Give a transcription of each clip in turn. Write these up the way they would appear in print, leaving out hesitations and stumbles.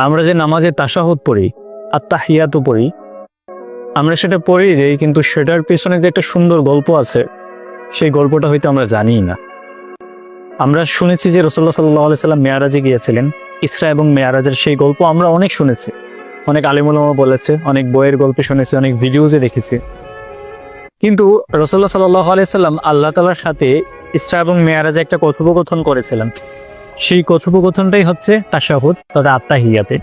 আমরা যে নামাজে তাশাহুদ পড়ি, আত্তাহিয়াতু পড়ি, আমরা সেটা পড়ি যে, কিন্তু সেটার পেছনে যে একটা সুন্দর গল্প আছে, সেই গল্পটা হয়তো আমরা জানিই না। আমরা শুনেছি যে রাসূলুল্লাহ সাল্লাল্লাহু আলাইহি সাল্লাম মেয়ারাজে গিয়েছিলেন। ইসরা এবং মেয়ারাজের সেই গল্প আমরা অনেক শুনেছি, অনেক আলেম ওলামা বলেছে, অনেক বইয়ের গল্পে শুনেছি, অনেক ভিডিওজে দেখেছি। কিন্তু রাসূলুল্লাহ সাল্লাল্লাহু আলাইহি সাল্লাম আল্লাহ তাআলার সাথে ইসরা এবং মেয়ারাজে একটা কথোপকথন করেছিলেন। সেই কথোপকথনটাই হচ্ছে তাশাহুদ তথা আত্তাহিয়াতে।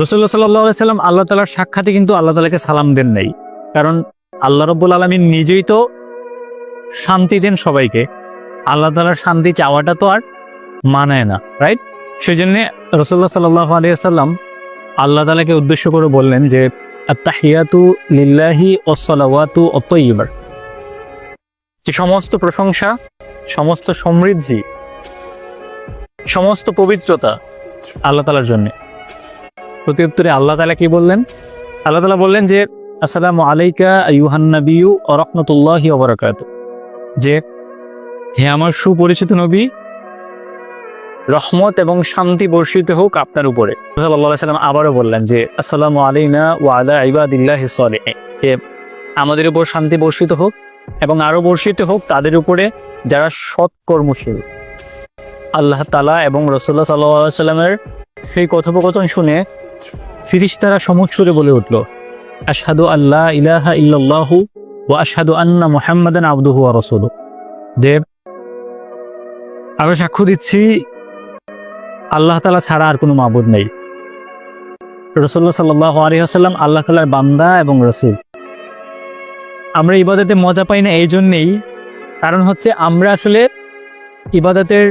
রাসূলুল্লাহ সাল্লাল্লাহু আলাইহি সাল্লাম আল্লাহ তাআলার সাক্ষাতে কিন্তু আল্লাহ তাআলাকে সালাম দেন নাই, কারণ আল্লাহ রাব্বুল আলামিন নিজেই তো শান্তি দেন সবাইকে। আল্লাহ তাআলার শান্তি চাওয়াটা তো আর মানায় না, রাইট? সেই জন্য রাসূলুল্লাহ সাল্লাল্লাহু আলাইহি সাল্লাম আল্লাহ তাআলাকে উদ্দেশ্য করে বললেন যে আত্তাহিয়াতু লিল্লাহি ওয়াসসালাওয়াতু আত-তাইয়্যিবা, যে সমস্ত প্রশংসা, সমস্ত সমৃদ্ধি, সমস্ত পবিত্রতা আল্লাহ তাআলার জন্য। প্রত্যুত্তরে আল্লাহ তাআলা কি বললেন? আল্লাহ তাআলা বললেন যে আসসালামু আলাইকা আইয়ুহান নাবিয়্যু ওয়া রাহমাতুল্লাহি ওয়া বারাকাতুহু, যে হে আমার সুপরিচিত নবী, রহমত এবং শান্তি বর্ষিত হোক আপনার উপরে। সাল্লাল্লাহু আলাইহি সাল্লাম আবারও বললেন যে আসসালামু আলাইনা ওয়া আলা ইবাদিল্লাহিস সালিহিন, যে আমাদের উপর শান্তি বর্ষিত হোক এবং আরো বর্ষিত হোক তাদের উপরে যারা সৎ কর্মশীল। আল্লাহ তাআলা এবং রাসূলুল্লাহ সাল্লাল্লাহু আলাইহি সাল্লামের সেই কথোপকথন শুনে ফেরেশতারা সমুচ্চরে বলে উঠল, আশহাদু আল্লা ইলাহা ইল্লাল্লাহু ওয়া আশহাদু আন্না মুহাম্মাদান আবদুহু ওয়া রাসূলুহু, যে আমরা সাক্ষ্য দিচ্ছি আল্লাহ তাআলা ছাড়া আর কোনো মাবুদ নেই। রাসূলুল্লাহ সাল্লাল্লাহু আলাইহি ওয়াসাল্লাম আল্লাহ তাআলার বান্দা এবং রাসূল। আমরা ইবাদতে মজা পাই না এই জন্যেই, কারণ হচ্ছে আমরা আসলে ইবাদতের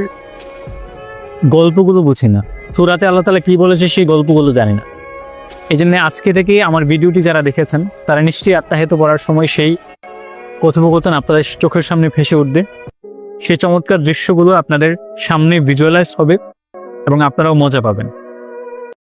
গল্পগুলো বুঝি না। সূরাতে আল্লাহ তাআলা কি বলেছে সেই গল্পগুলো জানি না। এই জন্য আজকে থেকে আমার ভিডিওটি যারা দেখেছেন তারা নিশ্চয়ই আত্তাহিয়াত পড়ার সময় সেই কথোপকথন আপনাদের চোখের সামনে ভেসে উঠবে। সেই চমৎকার দৃশ্যগুলো আপনাদের সামনে ভিজুয়ালাইজ হবে এবং আপনারাও মজা পাবেন।